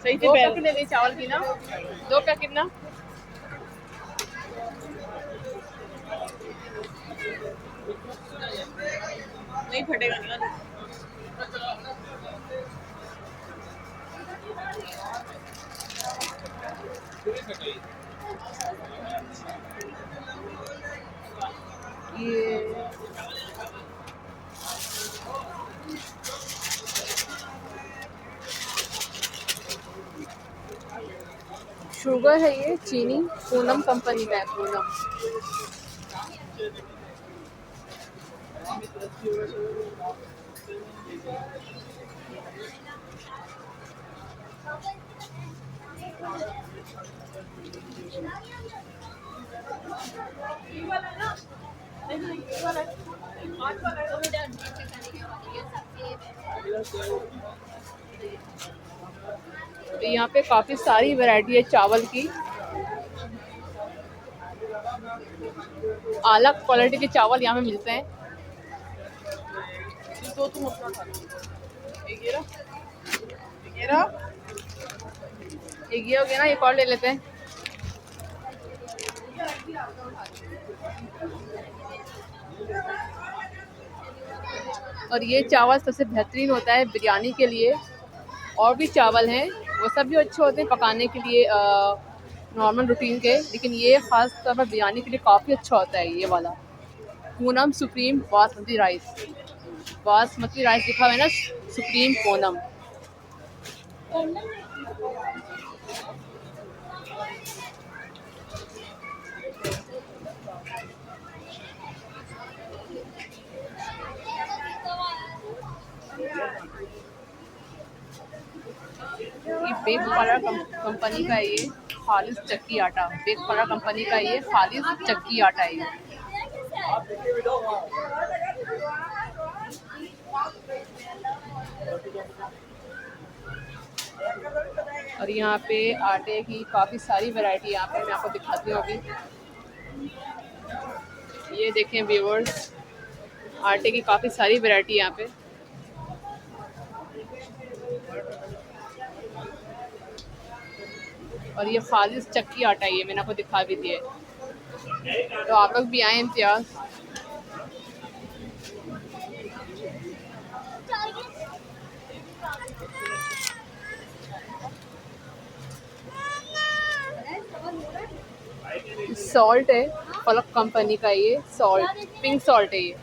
सही थी। 2 पैकेट ले ली चावल की ना, 2 पैकेट ना। नहीं फटेगा नहीं। ये शुगर है, ये चीनी पूनम कंपनी का है, पूनम। यहाँ पे काफी सारी वैरायटी है चावल की, अलग क्वालिटी के चावल यहाँ पे मिलते हैं। तो तुम अपना खा लो। एक ये हो गया ना, एक और ले लेते हैं। और ये चावल सबसे बेहतरीन होता है बिरयानी के लिए। और भी चावल हैं, वो सब भी अच्छे होते हैं पकाने के लिए नॉर्मल रूटीन के, लेकिन ये ख़ास तौर पर बिरयानी के लिए काफ़ी अच्छा होता है ये वाला Poonam supreme basmati rice. Basmati rice लिखा हुआ है ना, सुप्रीम पूनम। ये बेक पारा कंपनी का है, ये खालिस चक्की आटा। बेक पारा कंपनी का ये खालिस चक्की आटा है ये। और यहाँ पे आटे की काफ़ी सारी वैरायटी यहाँ पे मैं आपको दिखाती हूँ अभी। ये देखें व्यूअर्स, आटे की काफ़ी सारी वैरायटी यहाँ पे। और ये खालिस चक्की आटा है, ये मैंने आपको दिखा भी दिया है, तो आप लोग भी आए इम्तियाज़। सॉल्ट है फलक कंपनी का, ये सॉल्ट पिंक सॉल्ट है ये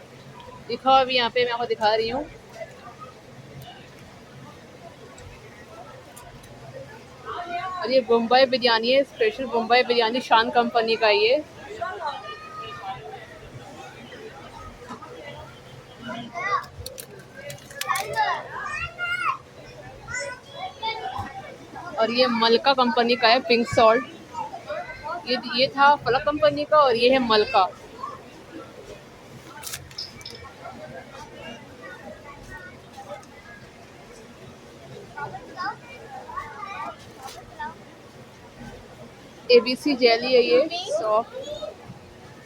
लिखा हुआ भी यहाँ पे मैं आपको दिखा रही हूँ। और ये मुंबई बिरयानी है, स्पेशल मुंबई बिरयानी शान कंपनी का ये। और ये मलका कंपनी का है पिंक सॉल्ट। ये था फलक कंपनी का, और ये है मलका। ABC जेली है ये, सॉफ्ट